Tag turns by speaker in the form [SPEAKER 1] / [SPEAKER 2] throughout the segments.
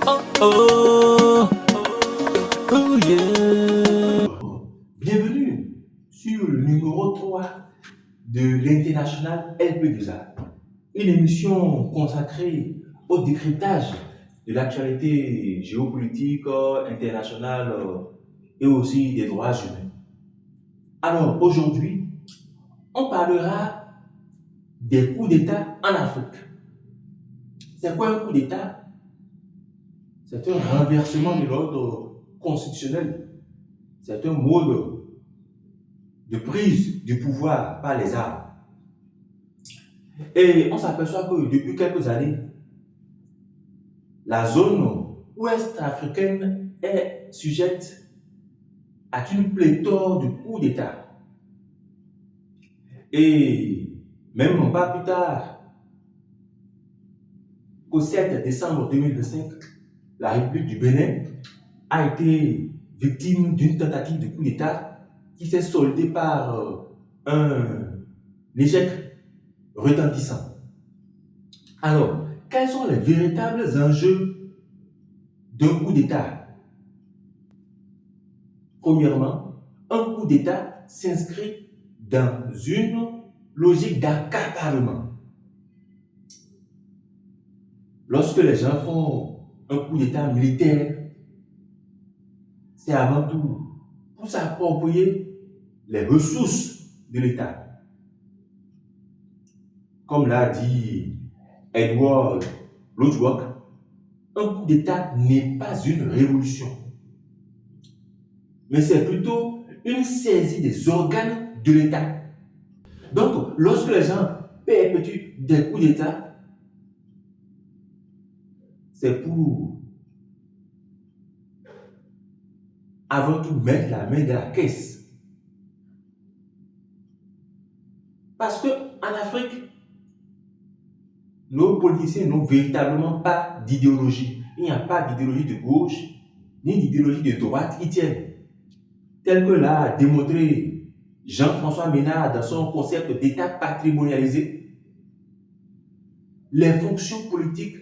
[SPEAKER 1] Oh oh, oh yeah.
[SPEAKER 2] Bienvenue sur le numéro 3 de l'International LP2A, une émission consacrée au décryptage de l'actualité géopolitique internationale et aussi des droits humains. Alors aujourd'hui, on parlera des coups d'État en Afrique. C'est quoi un coup d'État? C'est un renversement de l'ordre constitutionnel. C'est un mode de prise du pouvoir par les armes. Et on s'aperçoit que depuis quelques années, la zone ouest africaine est sujette à une pléthore de coups d'État. Et même pas plus tard qu'au 7 décembre 2025, la République du Bénin a été victime d'une tentative de coup d'État qui s'est soldée par un échec retentissant. Alors, quels sont les véritables enjeux d'un coup d'État? Premièrement, un coup d'État s'inscrit dans une logique d'accaparement. Lorsque les gens font un coup d'État militaire, c'est avant tout pour s'approprier les ressources de l'État. Comme l'a dit Edward Luttwak, un coup d'État n'est pas une révolution, mais c'est plutôt une saisie des organes de l'État. Donc, lorsque les gens perpétuent des coups d'État, c'est pour avant tout mettre la main dans la caisse. Parce que en Afrique, nos politiciens n'ont véritablement pas d'idéologie. Il n'y a pas d'idéologie de gauche, ni d'idéologie de droite qui tienne. Tel que l'a démontré Jean-François Ménard dans son concept d'État patrimonialisé. Les fonctions politiques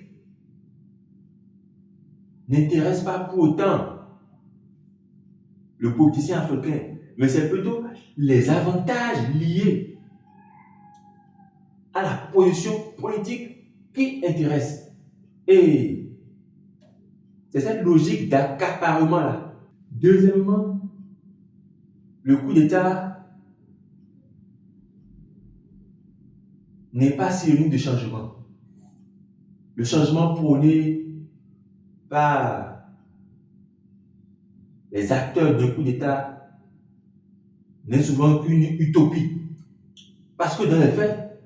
[SPEAKER 2] n'intéressent pas pour autant le politicien africain, mais c'est plutôt les avantages liés à la position politique qui intéressent. Et c'est cette logique d'accaparement-là. Deuxièmement, le coup d'État n'est pas synonyme de changement. Le changement prôné par les acteurs d'un coup d'État n'est souvent qu'une utopie. Parce que dans les faits,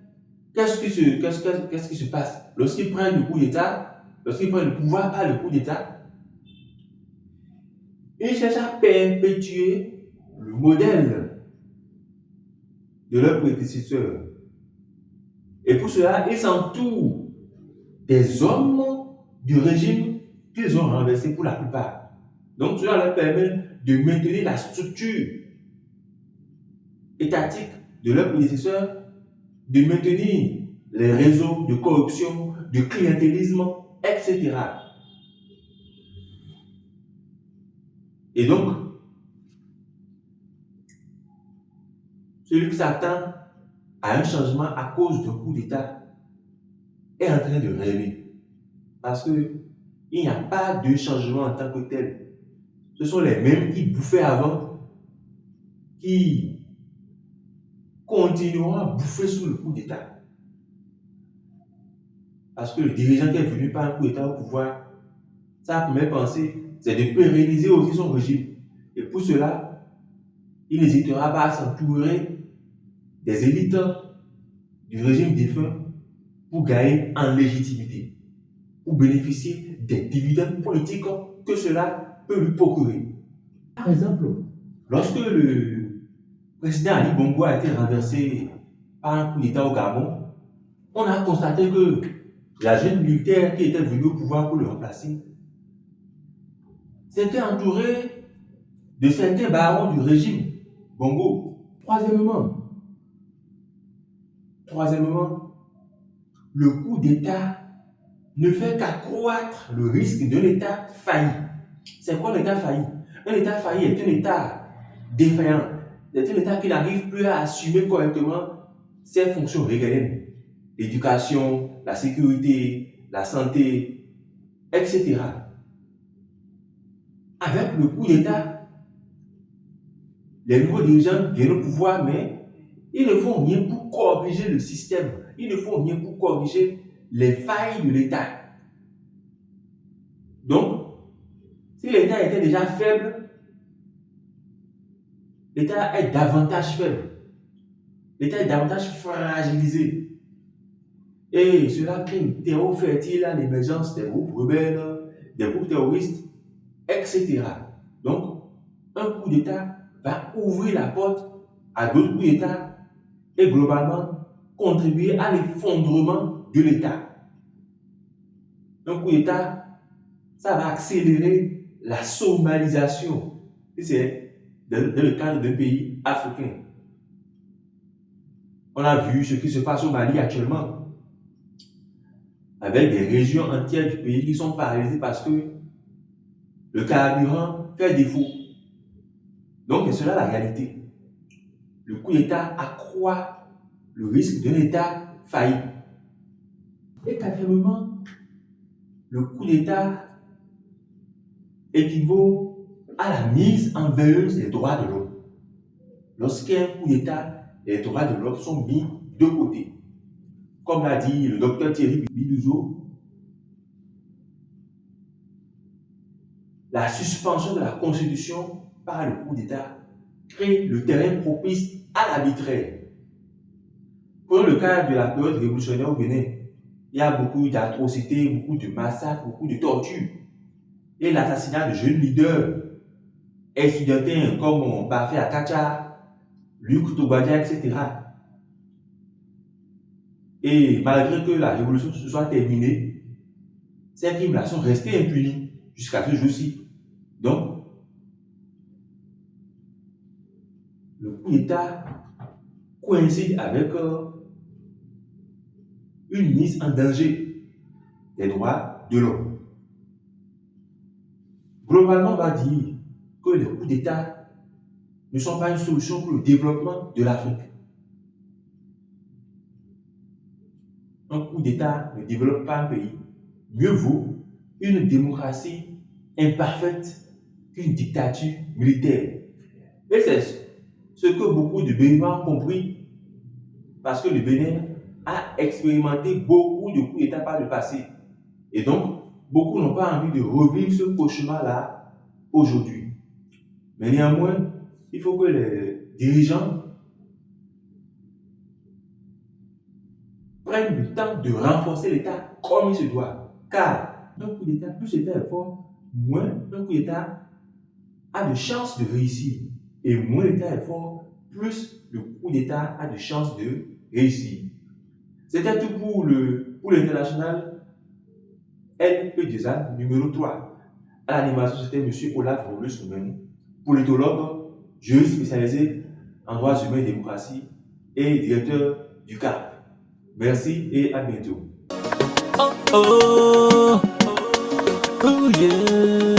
[SPEAKER 2] qu'est-ce qui se passe? Lorsqu'ils prennent le coup d'État, lorsqu'ils prennent le pouvoir par le coup d'État, ils cherchent à perpétuer le modèle de leurs prédécesseurs. Et pour cela, ils s'entourent des hommes du régime qu'ils ont renversé pour la plupart. Donc cela leur permet de maintenir la structure étatique de leurs prédécesseurs, de maintenir les réseaux de corruption, de clientélisme, etc. Et donc, celui qui s'attend à un changement à cause d'un coup d'État est en train de rêver. Parce qu'il n'y a pas de changement en tant que tel. Ce sont les mêmes qui bouffaient avant, qui continueront à bouffer sous le coup d'État. Parce que le dirigeant qui est venu par un coup d'État au pouvoir, sa première pensée, c'est de pérenniser aussi son régime. Et pour cela, il n'hésitera pas à s'entourer des élites du régime défunt pour gagner en légitimité, pour bénéficier des dividendes politiques que cela peut lui procurer. Par exemple, lorsque le président Ali Bongo a été renversé par un coup d'État au Gabon, on a constaté que la jeune militaire qui était venue au pouvoir pour le remplacer s'était entourée de certains barons du régime Bongo. Troisièmement, le coup d'État ne fait qu'accroître le risque d'un État failli. C'est quoi l'État failli? Un État failli est un État défaillant. C'est un État qui n'arrive plus à assumer correctement ses fonctions régaliennes. L'éducation, la sécurité, la santé, etc. Avec le coup d'État, les nouveaux dirigeants viennent au pouvoir, mais ils ne font rien pour corriger le système. Ils ne font rien pour corriger les failles de l'État. Donc, si l'État était déjà faible, l'État est davantage faible. L'État est davantage fragilisé. Et cela crée une terreau fertile à l'émergence des groupes rebelles, des groupes terroristes, etc. Donc, un coup d'État va ouvrir la porte à d'autres coups d'État et globalement contribuer à l'effondrement de l'État. Un coup d'État, ça va accélérer la somalisation. C'est dans le cadre d'un pays africain. On a vu ce qui se passe au Mali actuellement, avec des régions entières du pays qui sont paralysées parce que le carburant fait défaut. Donc, c'est cela la réalité. Le coup d'État accroît le risque d'un État failli. Et quatrièmement, le coup d'État équivaut à la mise en veilleuse des droits de l'homme. Lorsqu'il y a un coup d'État, les droits de l'homme sont mis de côté. Comme l'a dit le docteur Thierry Bidouzo, la suspension de la Constitution par le coup d'État crée le terrain propice à l'arbitraire. Prenons le cas de la période révolutionnaire au Bénin. Il y a beaucoup d'atrocités, beaucoup de massacres, beaucoup de tortures. Et l'assassinat de jeunes leaders estudiantins comme Bafé Akacha, Luc Tobadia, etc. Et malgré que la révolution se soit terminée, ces crimes-là sont restés impunis jusqu'à ce jour-ci. Donc, le coup d'État coïncide avec une mise en danger des droits de l'homme. Globalement, on va dire que les coups d'État ne sont pas une solution pour le développement de l'Afrique. Un coup d'État ne développe pas un pays. Mieux vaut une démocratie imparfaite qu'une dictature militaire. Et c'est ce que beaucoup de Béninois ont compris, parce que le Bénin a expérimenté beaucoup de coups d'État par le passé. Et donc, beaucoup n'ont pas envie de revivre ce cauchemar-là aujourd'hui. Mais néanmoins, il faut que les dirigeants prennent le temps de renforcer l'État comme il se doit. Car un coup d'État, plus l'État est fort, moins un coup d'État a de chances de réussir. Et moins l'État est fort, plus le coup d'État a de chances de réussir. C'était tout pour l'international LP2A numéro 3. À l'animation, c'était M. Olaf Robles-Noumen, politologue, juriste spécialisé en droits humains et démocratie et directeur du CAP. Merci et à bientôt.
[SPEAKER 1] Oh, oh, oh yeah.